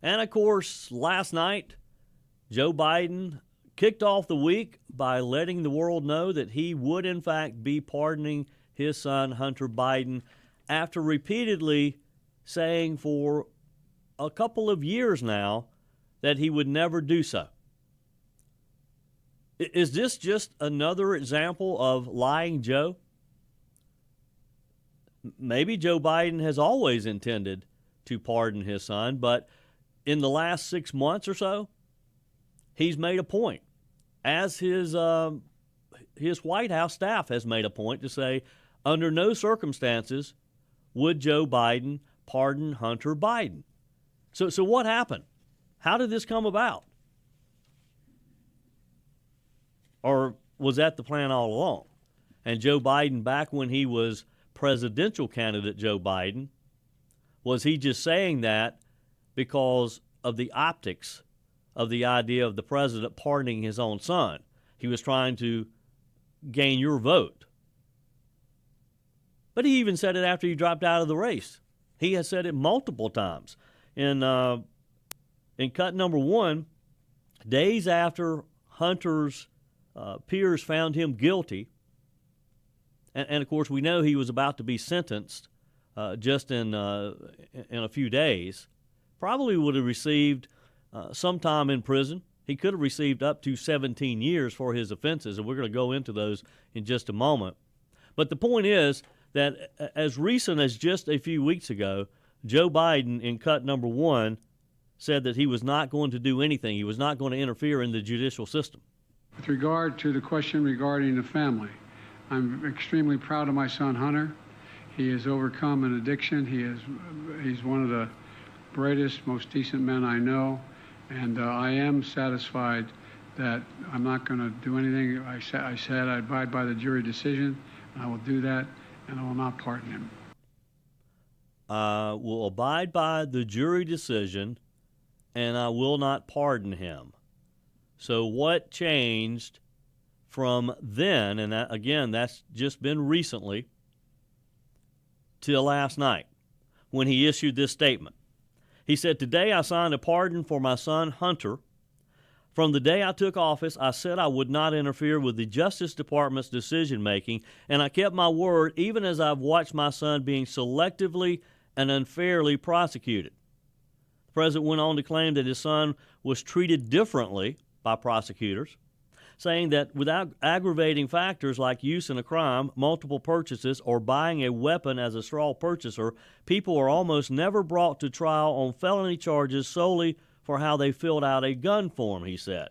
And, of course, last night, Joe Biden kicked off the week by letting the world know that he would, in fact, be pardoning his son, Hunter Biden, after repeatedly saying for a couple of years now that he would never do so. Is this just another example of lying Joe? Maybe Joe Biden has always intended to pardon his son, but in the last 6 months or so, he's made a point, as his White House staff has made a point, to say under no circumstances would Joe Biden pardon Hunter Biden. So what happened? How did this come about? Or was that the plan all along? And Joe Biden, back when he was presidential candidate Joe Biden, was he just saying that because of the optics of the idea of the president pardoning his own son? He was trying to gain your vote. But he even said it after he dropped out of the race. He has said it multiple times. In cut number 1, days after Hunter's peers found him guilty, and of course we know he was about to be sentenced just in a few days, probably would have received some time in prison. He could have received up to 17 years for his offenses, and we're going to go into those in just a moment. But the point is that as recent as just a few weeks ago, Joe Biden, in cut number 1, said that he was not going to do anything. He was not going to interfere in the judicial system. With regard to the question regarding the family, I'm extremely proud of my son, Hunter. He has overcome an addiction. He's one of the brightest, most decent men I know, and I am satisfied that I'm not going to do anything. I said I abide by the jury decision, and I will do that, and I will not pardon him. Will abide by the jury decision, and I will not pardon him. So what changed from then, and that, again, that's just been recently, till last night when he issued this statement? He said, "Today I signed a pardon for my son Hunter. From the day I took office, I said I would not interfere with the Justice Department's decision-making, and I kept my word even as I've watched my son being selectively and unfairly prosecuted." The president went on to claim that his son was treated differently by prosecutors, saying that without aggravating factors like use in a crime, multiple purchases, or buying a weapon as a straw purchaser, people are almost never brought to trial on felony charges solely for how they filled out a gun form, he said.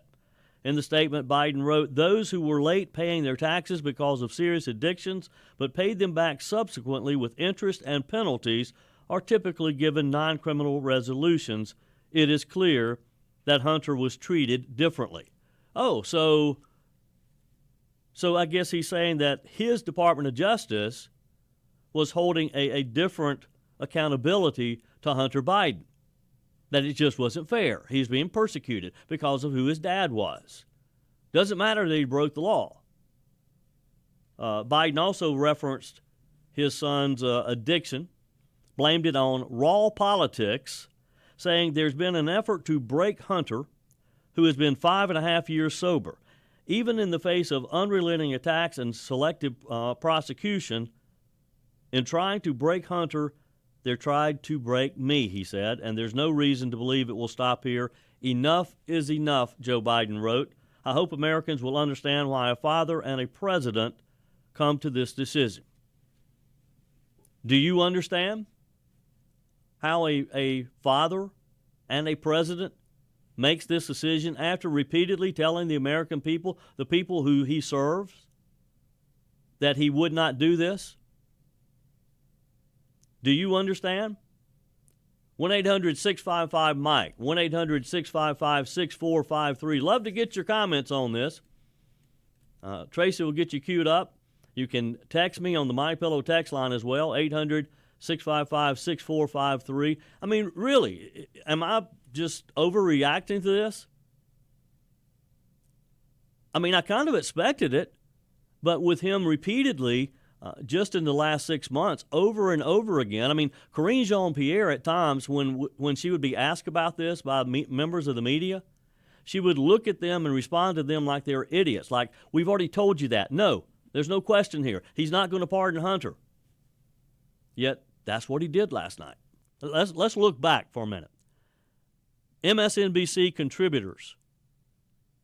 In the statement, Biden wrote, "Those who were late paying their taxes because of serious addictions but paid them back subsequently with interest and penalties are typically given non-criminal resolutions. It is clear that Hunter was treated differently." Oh, so I guess he's saying that his Department of Justice was holding a different accountability to Hunter Biden, that it just wasn't fair. He's being persecuted because of who his dad was. Doesn't matter that he broke the law. Biden also referenced his son's addiction, blamed it on raw politics, saying there's been an effort to break Hunter, who has been 5.5 years sober. Even in the face of unrelenting attacks and selective prosecution, in trying to break Hunter, they tried to break me, he said, and there's no reason to believe it will stop here. Enough is enough, Joe Biden wrote. I hope Americans will understand why a father and a president come to this decision. Do you understand how a father and a president makes this decision after repeatedly telling the American people, the people who he serves, that he would not do this? Do you understand? 1-800-655-MIKE, 1-800-655-6453. Love to get your comments on this. Tracy will get you queued up. You can text me on the MyPillow text line as well, 800-655-6453. I mean, really, am I just overreacting to this? I mean, I kind of expected it, but with him repeatedly just in the last 6 months, over and over again. I mean, Karine Jean-Pierre at times, when she would be asked about this by members of the media, she would look at them and respond to them like they're idiots, like, we've already told you that. No, there's no question here. He's not going to pardon Hunter. Yet, that's what he did last night. Let's look back for a minute. MSNBC contributors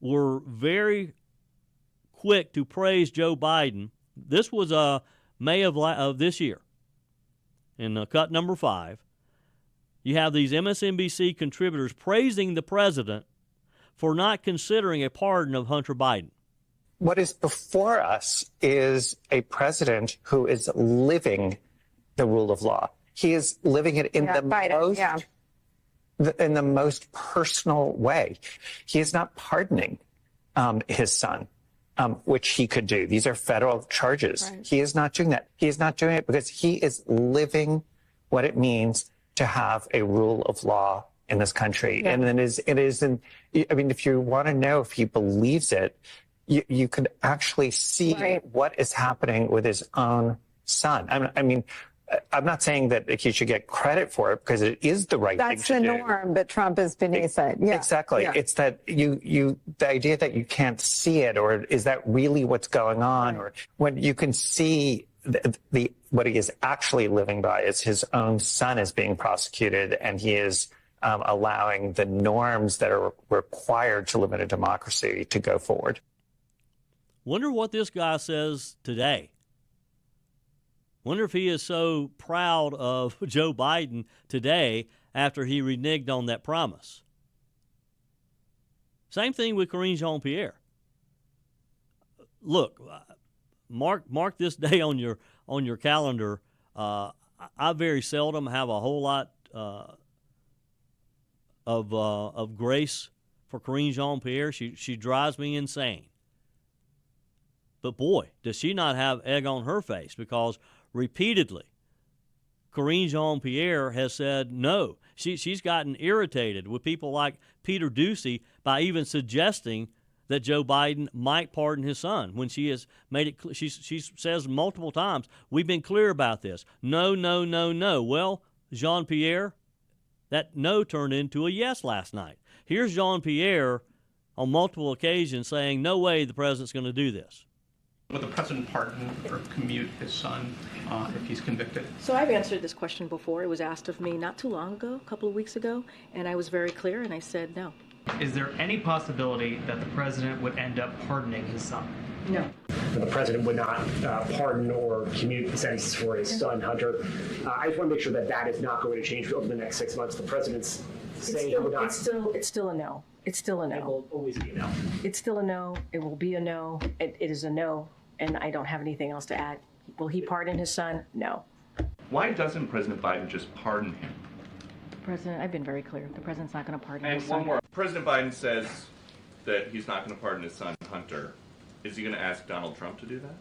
were very quick to praise Joe Biden. This was May of this year. In cut number 5, you have these MSNBC contributors praising the president for not considering a pardon of Hunter Biden. What is before us is a president who is living the rule of law. He is living it in in the most personal way. He is not pardoning his son, which he could do. These are federal charges. Right. He is not doing that. He is not doing it because he is living what it means to have a rule of law in this country. Yeah. And I mean, if you want to know if he believes it, you could actually see what is happening with his own son. I mean, I'm not saying that he should get credit for it because it is the right thing to do. That's the norm, but Trump is beneath it. Yeah. Exactly. Yeah. It's that the idea that you can't see it, or is that really what's going on? Or when you can see what he is actually living by is his own son is being prosecuted, and he is allowing the norms that are required to live in a democracy to go forward. Wonder what this guy says today. Wonder if he is so proud of Joe Biden today after he reneged on that promise. Same thing with Karine Jean-Pierre. Look, mark this day on your calendar. I very seldom have a whole lot of grace for Karine Jean-Pierre. She drives me insane. But boy, does she not have egg on her face, because repeatedly Karine Jean-Pierre has said no. She's gotten irritated with people like Peter Doocy by even suggesting that Joe Biden might pardon his son, when she has made it. She says multiple times, we've been clear about this. No, no, no, no. Well, Jean-Pierre, that no turned into a yes last night. Here's Jean-Pierre on multiple occasions saying, no way the president's going to do this. Will the president pardon or commute his son if he's convicted? So I've answered this question before. It was asked of me not too long ago, a couple of weeks ago, and I was very clear, and I said no. Is there any possibility that the president would end up pardoning his son? No. The president would not pardon or commute the sentences for his son, Hunter. I just want to make sure that that is not going to change over the next 6 months. The president's saying he would not. It's still a no. It's still a no. It will always be a no. It's still a no. It will be a no. It is a no, and I don't have anything else to add. Will he pardon his son? No. Why doesn't President Biden just pardon him? President, I've been very clear. The president's not going to pardon his And son. one more. President Biden says that he's not going to pardon his son, Hunter. Is he going to ask Donald Trump to do that?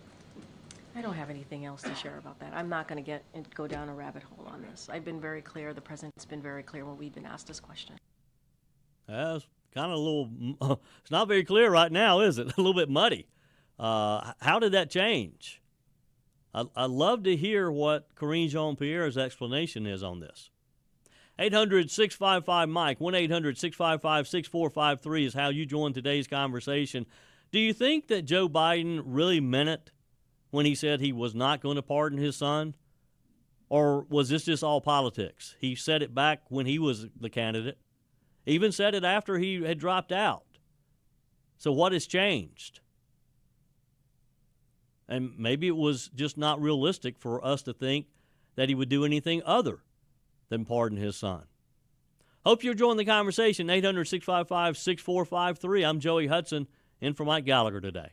I don't have anything else to share about that. I'm not going to go down a rabbit hole on this. I've been very clear. The president's been very clear when we've been asked this question. It's kind of a little. It's not very clear right now, is it? A little bit muddy. How did that change? I'd love to hear what Karine Jean-Pierre's explanation is on this. 800-655-MIKE, 1-800-655-6453 is how you join today's conversation. Do you think that Joe Biden really meant it when he said he was not going to pardon his son? Or was this just all politics? He said it back when he was the candidate, even said it after he had dropped out. So what has changed? And maybe it was just not realistic for us to think that he would do anything other than pardon his son. Hope you're enjoying the conversation. 800-655-6453. I'm Joey Hudson, in for Mike Gallagher today.